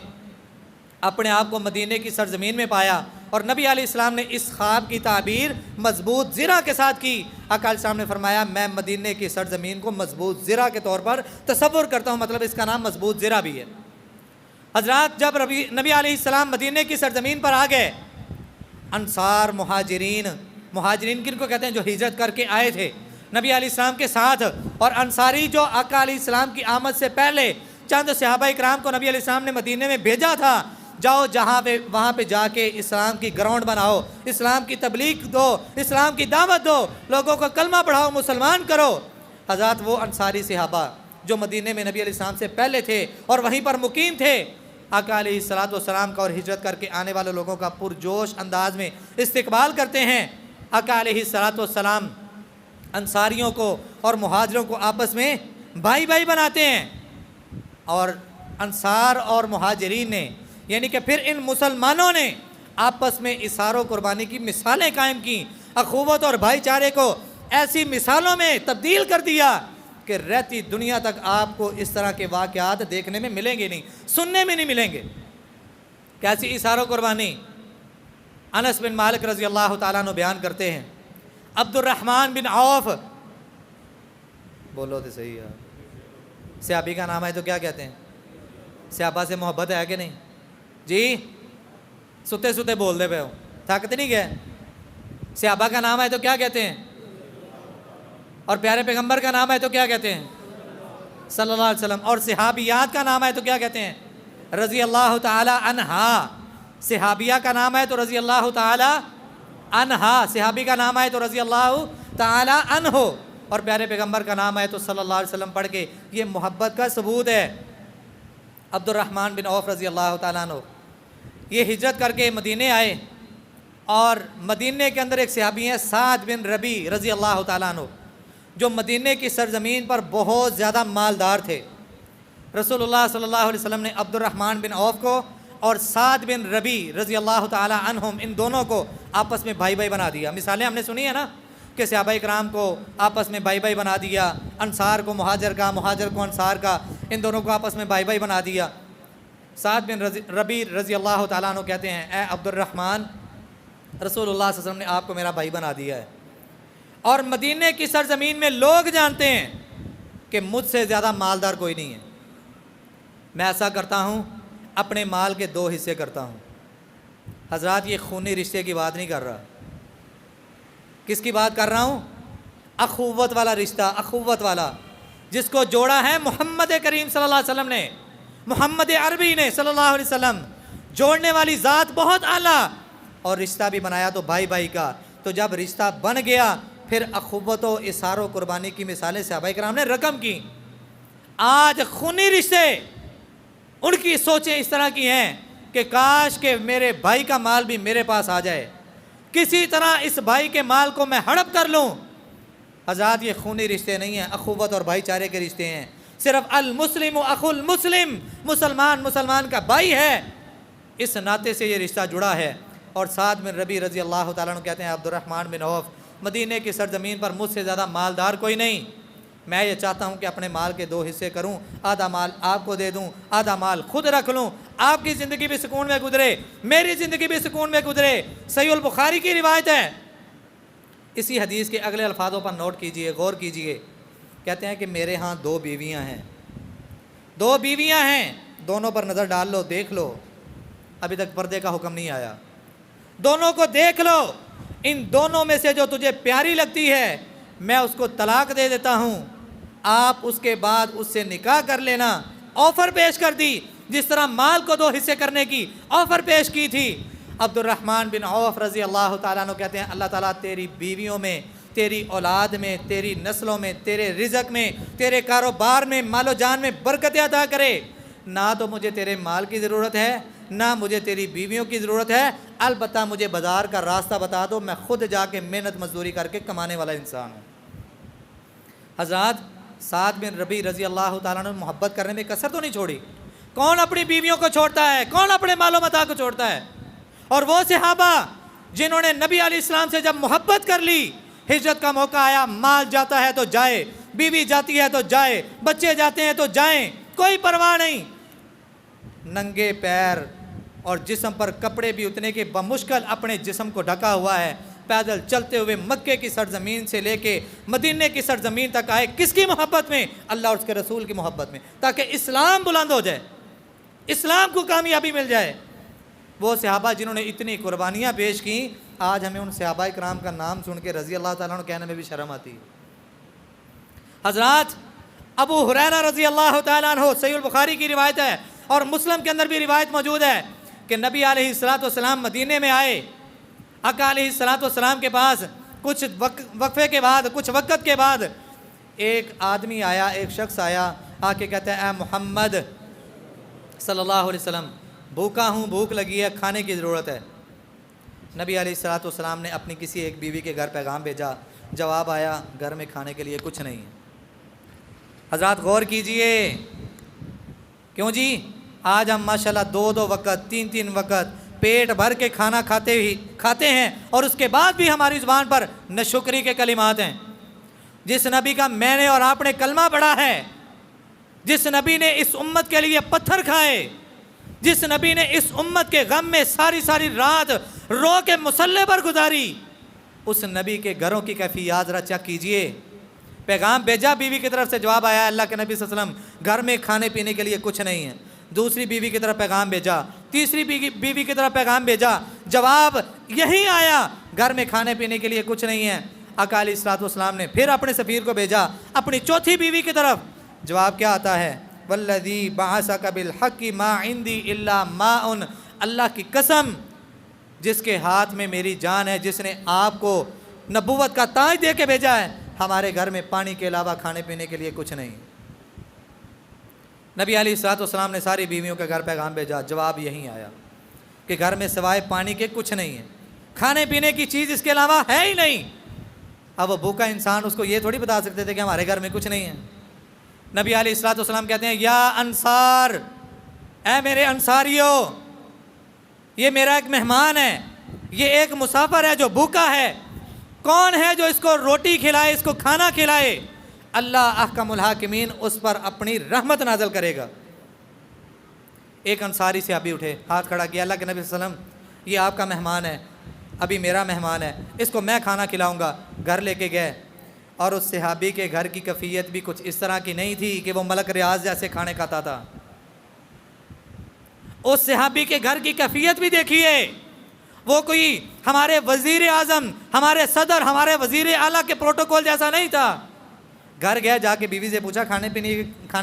اپنے آپ کو مدینے کی سرزمین میں پایا، اور نبی علیہ السلام نے اس خواب کی تعبیر مضبوط زرہ کے ساتھ کی۔ آقا علیہ السلام نے فرمایا میں مدینے کی سرزمین کو مضبوط زرہ کے طور پر تصور کرتا ہوں، مطلب اس کا نام مضبوط زرہ بھی ہے۔ حضرات جب نبی علیہ السلام مدینے کی سرزمین پر آ گئے، انصار مہاجرین کن کو کہتے ہیں؟ جو ہجرت کر کے آئے تھے نبی علیہ السلام کے ساتھ، اور انصاری جو آقا علیہ السلام کی آمد سے پہلے چند صحابہ اکرام کو نبی علیہ السلام نے مدینے میں بھیجا تھا، جاؤ وہاں پہ جا کے اسلام کی گراؤنڈ بناؤ، اسلام کی تبلیغ دو، اسلام کی دعوت دو، لوگوں کو کلمہ پڑھاؤ، مسلمان کرو۔ حضرات وہ انصاری صحابہ جو مدینے میں نبی علیہ السلام سے پہلے تھے اور وہیں پر مقیم تھے، آقا علیہ الصلوۃ والسلام کا اور ہجرت کر کے آنے والے لوگوں کا پرجوش انداز میں استقبال کرتے ہیں۔ آقا علیہ الصلوۃ والسلام انصاریوں کو اور مہاجروں کو آپس میں بھائی بھائی بناتے ہیں، اور انصار اور مہاجرین نے، یعنی کہ پھر ان مسلمانوں نے آپس میں اثار و قربانی کی مثالیں قائم کی، اخوت اور بھائی چارے کو ایسی مثالوں میں تبدیل کر دیا کہ رہتی دنیا تک آپ کو اس طرح کے واقعات دیکھنے میں ملیں گے نہیں، سننے میں نہیں ملیں گے۔ کیسی اثار و قربانی؟ انس بن مالک رضی اللہ تعالیٰ عنہ بیان کرتے ہیں، عبد الرحمن بن عوف، بولو تو صحیح ہے، صحابی کا نام ہے تو کیا کہتے ہیں؟ صحابہ سے محبت ہے کہ نہیں؟ جی ستے ستے بول دے پہ ہو، تھکتے نہیں گئے؟ صحابہ کا نام ہے تو کیا کہتے ہیں؟ اور پیارے پیغمبر کا نام ہے تو کیا کہتے ہیں؟ صلی اللہ علیہ وسلم۔ اور صحابیات کا نام ہے تو کیا کہتے ہیں؟ رضی اللہ تعالی عنہا۔ صحابیہ کا نام ہے تو رضی اللہ تعالی عنہا، صحابی کا نام ہے تو رضی اللہ تعالی عنہ، اور پیارے پیغمبر کا نام ہے تو صلی اللہ علیہ وسلم پڑھ کے یہ محبت کا ثبوت ہے۔ عبد الرحمن بن عوف رضی اللہ تعالیٰ عنہ یہ ہجرت کر کے مدینے آئے، اور مدینے کے اندر ایک صحابی ہیں سعد بن ربی رضی اللہ تعالیٰ عنہ، جو مدینے کی سرزمین پر بہت زیادہ مالدار تھے۔ رسول اللہ صلی اللہ علیہ وسلم نے عبد الرحمن بن عوف کو اور سعد بن ربی رضی اللہ تعالی عنہم، ان دونوں کو آپس میں بھائی بھائی بنا دیا۔ مثالیں ہم نے سنی ہے نا کہ صحابہ کرام کو آپس میں بھائی بھائی بنا دیا، انصار کو مہاجر کا، مہاجر کو انصار کا، ان دونوں کو آپس میں بھائی بھائی بنا دیا۔ سعد بن ربی رضی اللہ تعالیٰ عنہ کہتے ہیں، اے عبد الرحمن، رسول اللہ صلی اللہ علیہ وسلم نے آپ کو میرا بھائی بنا دیا ہے، اور مدینے کی سرزمین میں لوگ جانتے ہیں کہ مجھ سے زیادہ مالدار کوئی نہیں ہے۔ میں ایسا کرتا ہوں اپنے مال کے 2 حصے کرتا ہوں۔ حضرات یہ خونی رشتے کی بات نہیں کر رہا، کس کی بات کر رہا ہوں؟ اخوت والا رشتہ، اخوت والا، جس کو جوڑا ہے محمد کریم صلی اللہ علیہ وسلم نے، محمد عربی نے صلی اللہ علیہ وسلم، جوڑنے والی ذات بہت اعلیٰ، اور رشتہ بھی بنایا تو بھائی بھائی کا۔ تو جب رشتہ بن گیا پھر اخوت و اثار و قربانی کی مثالیں صحابہ کرام نے رقم کی۔ آج خونی رشتے، ان کی سوچیں اس طرح کی ہیں کہ کاش کہ میرے بھائی کا مال بھی میرے پاس آ جائے، کسی طرح اس بھائی کے مال کو میں ہڑپ کر لوں۔ حضرات یہ خونی رشتے نہیں ہیں، اخوت اور بھائی چارے کے رشتے ہیں۔ صرف المسلم اخو المسلم، مسلمان مسلمان کا بھائی ہے، اس ناطے سے یہ رشتہ جڑا ہے۔ اور سعد بن ربیع رضی اللہ تعالیٰ عنہ کہتے ہیں عبد الرحمن بن عوف، مدینے کی سرزمین پر مجھ سے زیادہ مالدار کوئی نہیں، میں یہ چاہتا ہوں کہ اپنے مال کے 2 حصے کروں، آدھا مال آپ کو دے دوں، آدھا مال خود رکھ لوں، آپ کی زندگی بھی سکون میں گزرے، میری زندگی بھی سکون میں گزرے۔ صحیح البخاری کی روایت ہے۔ اسی حدیث کے اگلے الفاظوں پر نوٹ کیجئے، غور کیجئے۔ کہتے ہیں کہ میرے ہاں 2 بیویاں ہیں، 2 بیویاں ہیں، دونوں پر نظر ڈال لو، دیکھ لو، ابھی تک پردے کا حکم نہیں آیا، دونوں کو دیکھ لو، ان دونوں میں سے جو تجھے پیاری لگتی ہے میں اس کو طلاق دے دیتا ہوں، آپ اس کے بعد اس سے نکاح کر لینا۔ آفر پیش کر دی، جس طرح مال کو 2 حصے کرنے کی آفر پیش کی تھی۔ عبد الرحمن بن عوف رضی اللہ تعالیٰ عنہ کہتے ہیں اللہ تعالیٰ تیری بیویوں میں، تیری اولاد میں، تیری نسلوں میں، تیرے رزق میں، تیرے کاروبار میں، مال و جان میں برکت عطا کرے۔ نہ تو مجھے تیرے مال کی ضرورت ہے، نہ مجھے تیری بیویوں کی ضرورت ہے، البتہ مجھے بازار کا راستہ بتا دو، میں خود جا کے محنت مزدوری کر کے کمانے والا انسان ہوں۔ حضرات سعد بن ربیع رضی اللہ تعالیٰ عنہ محبت کرنے میں کسر تو نہیں چھوڑی۔ کون اپنی بیویوں کو چھوڑتا ہے؟ کون اپنے مال و متاع کو چھوڑتا ہے؟ اور وہ صحابہ جنہوں نے نبی علیہ السلام سے جب محبت کر لی، ہجرت کا موقع آیا، مال جاتا ہے تو جائے، بیوی جاتی ہے تو جائے، بچے جاتے ہیں تو جائیں، کوئی پرواہ نہیں، ننگے پیر اور جسم پر کپڑے بھی اتنے کہ بمشکل اپنے جسم کو ڈھکا ہوا ہے، پیدل چلتے ہوئے مکے کی سرزمین سے لے کے مدینے کی سرزمین تک آئے۔ کس کی محبت میں؟ اللہ اور اس کے رسول کی محبت میں، تاکہ اسلام بلند ہو جائے، اسلام کو کامیابی مل جائے۔ وہ صحابہ جنہوں نے اتنی قربانیاں پیش کیں، آج ہمیں ان صحابہ کرام کا نام سن کے رضی اللہ تعالیٰ عنہ کہنے میں بھی شرم آتی ہے۔ حضرات ابو ہریرہ رضی اللہ تعالیٰ عنہ، صحیح البخاری کی روایت ہے اور مسلم کے اندر بھی روایت موجود ہے کہ نبی علیہ السلام مدینے میں آئے، آقا علیہ السلام کے پاس کچھ وقفے کے بعد، کچھ وقت کے بعد ایک آدمی آیا، ایک شخص آیا، آ کے کہتا ہے اے محمد صلی اللہ علیہ وسلم، بھوکا ہوں، بھوک لگی ہے، کھانے کی ضرورت ہے۔ نبی علیہ السلام نے اپنی کسی ایک بیوی کے گھر پیغام بھیجا، جواب آیا گھر میں کھانے کے لیے کچھ نہیں ہے۔ حضرات غور کیجئے، کیوں جی آج ہم ماشاءاللہ 2 وقت 3 وقت پیٹ بھر کے کھانا کھاتے ہیں، اور اس کے بعد بھی ہماری زبان پر ناشکری کے کلمات ہیں۔ جس نبی کا میں نے اور آپ نے کلمہ پڑھا ہے، جس نبی نے اس امت کے لیے پتھر کھائے، جس نبی نے اس امت کے غم میں ساری رات رو کے مصلے پر گزاری، اس نبی کے گھروں کی کیفیات ذرا چیک کیجئے۔ پیغام بھیجا، بیوی کی طرف سے جواب آیا اللہ کے نبی صلی اللہ علیہ وسلم گھر میں کھانے پینے کے لیے کچھ نہیں ہے۔ دوسری بیوی کی طرف پیغام بھیجا، تیسری بیوی کی طرف پیغام بھیجا، جواب یہی آیا گھر میں کھانے پینے کے لیے کچھ نہیں ہے۔ آقا علیہ السلام نے پھر اپنے سفیر کو بھیجا اپنی چوتھی بیوی کی طرف، جواب کیا آتا ہے والذی بعثک بالحق ما عندی الا ماء، اللہ کی قسم جس کے ہاتھ میں میری جان ہے، جس نے آپ کو نبوت کا تاج دے کے بھیجا ہے، ہمارے گھر میں پانی کے علاوہ کھانے پینے کے لیے کچھ نہیں۔ نبی علیہ السلام نے ساری بیویوں کے گھر پیغام بھیجا، جواب یہی آیا کہ گھر میں سوائے پانی کے کچھ نہیں ہے، کھانے پینے کی چیز اس کے علاوہ ہے ہی نہیں۔ اب وہ بھوکا انسان اس کو یہ تھوڑی بتا سکتے تھے کہ ہمارے گھر میں کچھ نہیں ہے۔ نبی علیہ السلام کہتے ہیں یا انصار، اے میرے انصاریوں، یہ میرا ایک مہمان ہے، یہ ایک مسافر ہے جو بھوکا ہے، کون ہے جو اس کو روٹی کھلائے، اس کو کھانا کھلائے؟ اللہ احکم الحاکمین اس پر اپنی رحمت نازل کرے گا۔ ایک انصاری صحابی اٹھے، ہاتھ کھڑا کیا، اللہ کے نبی صلی اللہ علیہ وسلم یہ آپ کا مہمان ہے، ابھی میرا مہمان ہے، اس کو میں کھانا کھلاؤں گا۔ گھر لے کے گئے، اور اس صحابی کے گھر کی کیفیت بھی کچھ اس طرح کی نہیں تھی کہ وہ ملک ریاض جیسے کھانے کھاتا تھا۔ اس صحابی کے گھر کی کیفیت بھی دیکھیے، وہ کوئی ہمارے وزیر اعظم، ہمارے صدر، ہمارے وزیر اعلیٰ کے پروٹوکول جیسا نہیں تھا۔ گھر گیا، جا کے بیوی سے پوچھا کھانے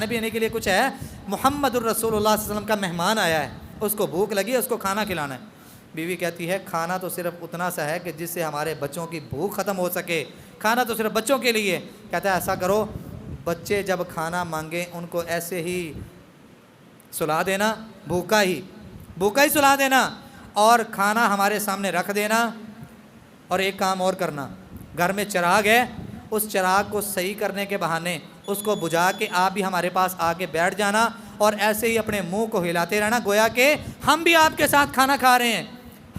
پینے کے لیے کچھ ہے؟ محمد الرسول اللہ صلی اللہ علیہ وسلم کا مہمان آیا ہے، اس کو بھوک لگی ہے، اس کو کھانا کھلانا ہے۔ بیوی کہتی ہے کھانا تو صرف اتنا سا ہے کہ جس سے ہمارے بچوں کی بھوک ختم ہو سکے، کھانا تو صرف بچوں کے لیے۔ کہتا ہے ایسا کرو، بچے جب کھانا مانگیں ان کو ایسے ہی سلا دینا، بھوکا ہی سلا دینا، اور کھانا ہمارے سامنے رکھ دینا، اور ایک کام اور کرنا، گھر میں چراغ ہے، اس چراغ کو صحیح کرنے کے بہانے اس کو بجھا کے آپ بھی ہمارے پاس آ کے بیٹھ جانا اور ایسے ہی اپنے منہ کو ہلاتے رہنا، گویا کہ ہم بھی آپ کے ساتھ کھانا کھا رہے ہیں۔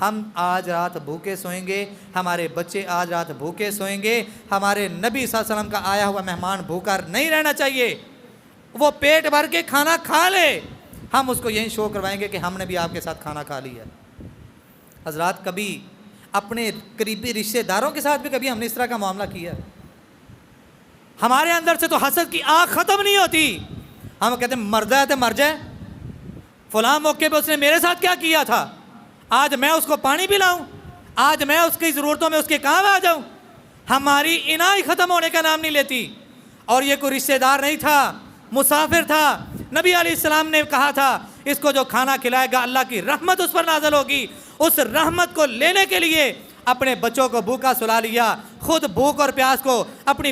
ہم آج رات بھوکے سوئیں گے، ہمارے بچے آج رات بھوکے سوئیں گے، ہمارے نبی صلی اللہ علیہ وسلم کا آیا ہوا مہمان بھوکا نہیں رہنا چاہیے، وہ پیٹ بھر کے کھانا کھا لے، ہم اس کو یہی شو کروائیں گے کہ ہم نے بھی آپ کے ساتھ کھانا کھا لیا۔ حضرات کبھی اپنے قریبی رشتہ داروں کے ساتھ بھی کبھی ہم نے اس طرح کا معاملہ کیا؟ ہمارے اندر سے تو حسد کی آگ ختم نہیں ہوتی، ہم کہتے ہیں مر جائے تو مر جائے، فلاں موقع پہ اس نے میرے ساتھ کیا کیا تھا، آج میں اس کو پانی پلاؤں، آج میں اس کی ضرورتوں میں اس کے کام آ جاؤں۔ ہماری انائی ختم ہونے کا نام نہیں لیتی۔ اور یہ کوئی رشتہ دار نہیں تھا، مسافر تھا، نبی علیہ السلام نے کہا تھا اس کو جو کھانا کھلائے گا اللہ کی رحمت اس پر نازل ہوگی، اس رحمت کو لینے کے لیے اپنے بچوں کو بھوکا سلا لیا، خود بھوک اور پیاس کو، اپنی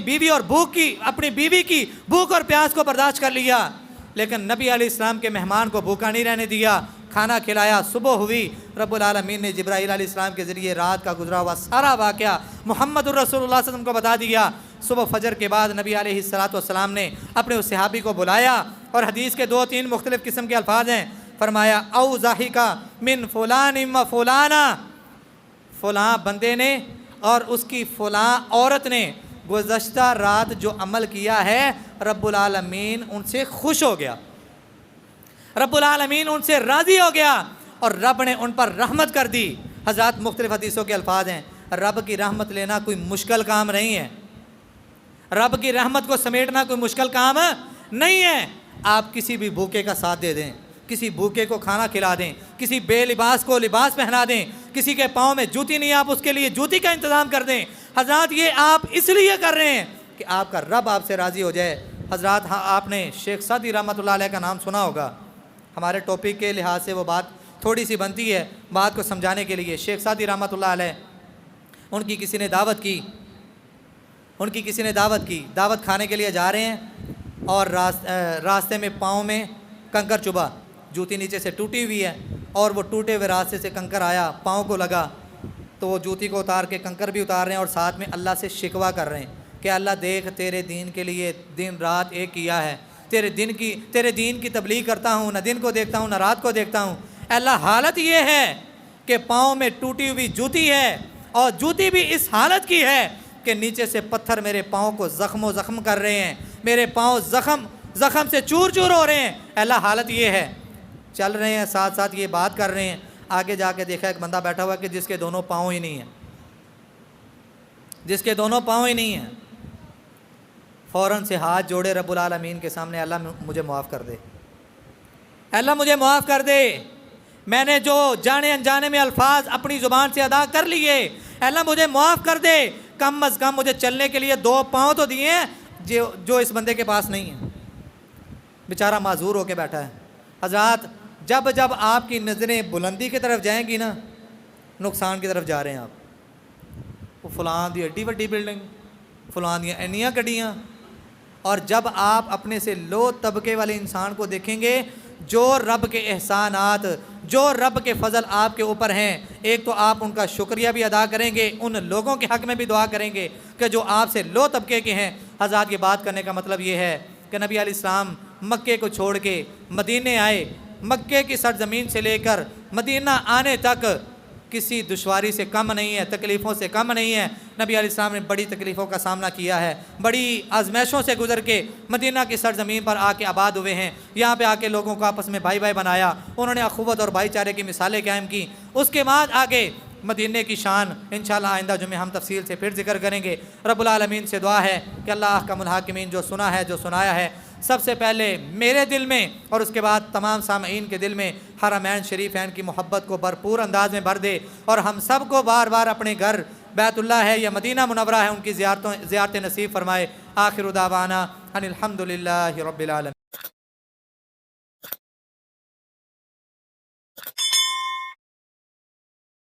بیوی کی بھوک اور پیاس کو برداشت کر لیا، لیکن نبی علیہ السلام کے مہمان کو بھوکا نہیں رہنے دیا، کھانا کھلایا۔ صبح ہوئی، رب العالمین نے جبرائیل علیہ السلام کے ذریعے رات کا گزرا ہوا سارا واقعہ محمد الرسول اللہ صلی اللہ علیہ وسلم کو بتا دیا۔ صبح فجر کے بعد نبی علیہ السلام نے اپنے اس صحابی کو بلایا، اور حدیث کے 2-3 مختلف قسم کے الفاظ ہیں، فرمایا او ضاحکا من فلان و فلانا، فلاں بندے نے اور اس کی فلاں عورت نے گزشتہ رات جو عمل کیا ہے، رب العالمین ان سے خوش ہو گیا، رب العالمین ان سے راضی ہو گیا، اور رب نے ان پر رحمت کر دی۔ حضرات مختلف حدیثوں کے الفاظ ہیں، رب کی رحمت لینا کوئی مشکل کام نہیں ہے، رب کی رحمت کو سمیٹنا کوئی مشکل کام نہیں ہے۔ آپ کسی بھی بھوکے کا ساتھ دے دیں، کسی بھوکے کو کھانا کھلا دیں، کسی بے لباس کو لباس پہنا دیں، کسی کے پاؤں میں جوتی نہیں آپ اس کے لیے جوتی کا انتظام کر دیں۔ حضرات یہ آپ اس لیے کر رہے ہیں کہ آپ کا رب آپ سے راضی ہو جائے۔ حضرات ہاں، آپ نے شیخ سعدی رحمۃ اللہ علیہ کا نام سنا ہوگا، ہمارے ٹاپک کے لحاظ سے وہ بات تھوڑی سی بنتی ہے بات کو سمجھانے کے لیے۔ شیخ سعدی رحمۃ اللہ علیہ، ان کی کسی نے دعوت کی، دعوت کھانے کے لیے جا رہے ہیں، اور راستے میں پاؤں میں کنکر چبھا، جوتی نیچے سے ٹوٹی ہوئی ہے، اور وہ ٹوٹے ہوئے راستے سے کنکر آیا، پاؤں کو لگا، تو وہ جوتی کو اتار کے کنکر بھی اتار رہے ہیں، اور ساتھ میں اللہ سے شکوہ کر رہے ہیں کہ اللہ دیکھ تیرے دین کے لیے دن رات ایک کیا ہے، تیرے دین کی تبلیغ کرتا ہوں، نہ دن کو دیکھتا ہوں نہ رات کو دیکھتا ہوں، اللہ حالت یہ ہے کہ پاؤں میں ٹوٹی ہوئی جوتی ہے، اور جوتی بھی اس حالت کی ہے کہ نیچے سے پتھر میرے پاؤں کو زخم کر رہے ہیں، میرے پاؤں زخم سے چور ہو رہے ہیں، اللہ حالت یہ ہے۔ چل رہے ہیں، ساتھ ساتھ یہ بات کر رہے ہیں، آگے جا کے دیکھا ایک بندہ بیٹھا ہوا کہ جس کے دونوں پاؤں ہی نہیں ہیں، فوراً سے ہاتھ جوڑے رب العالمین کے سامنے، اللہ مجھے معاف کر دے، اللہ مجھے معاف کر دے، میں نے جو جانے انجانے میں الفاظ اپنی زبان سے ادا کر لیے، اللہ مجھے معاف کر دے، کم از کم مجھے چلنے کے لیے 2 پاؤں تو دیے ہیں جو اس بندے کے پاس نہیں ہے، بیچارہ معذور ہو کے بیٹھا ہے۔ حضرات جب آپ کی نظریں بلندی کی طرف جائیں گی نا، نقصان کی طرف جا رہے ہیں آپ، وہ فلاں دی ایڈی وڈی بلڈنگ، فلاں دیاں اینیاں گڈیاں، اور جب آپ اپنے سے لو طبقے والے انسان کو دیکھیں گے، جو رب کے احسانات، جو رب کے فضل آپ کے اوپر ہیں، ایک تو آپ ان کا شکریہ بھی ادا کریں گے، ان لوگوں کے حق میں بھی دعا کریں گے کہ جو آپ سے لو طبقے کے ہیں۔ حضرات یہ بات کرنے کا مطلب یہ ہے کہ نبی علیہ السلام مکے کو چھوڑ کے مدینے آئے، مکے کی سرزمین سے لے کر مدینہ آنے تک کسی دشواری سے کم نہیں ہے، تکلیفوں سے کم نہیں ہے۔ نبی علیہ السلام نے بڑی تکلیفوں کا سامنا کیا ہے، بڑی آزمائشوں سے گزر کے مدینہ کی سرزمین پر آ کے آباد ہوئے ہیں، یہاں پہ آ کے لوگوں کو آپس میں بھائی بنایا، انہوں نے اخوت اور بھائی چارے کی مثالیں قائم کی۔ اس کے بعد آگے مدینے کی شان انشاءاللہ آئندہ جمعے ہم تفصیل سے پھر ذکر کریں گے۔ رب العالمین سے دعا ہے کہ اللہ احکم الحاکمین جو سنا ہے، جو سنایا ہے، سب سے پہلے میرے دل میں اور اس کے بعد تمام سامعین کے دل میں حرمین شریفین کی محبت کو بھرپور انداز میں بھر دے، اور ہم سب کو بار بار اپنے گھر بیت اللہ ہے یا مدینہ منورہ ہے ان کی زیارتیں نصیب فرمائے۔ آخر دعوانا ان الحمدللہ رب العالمین۔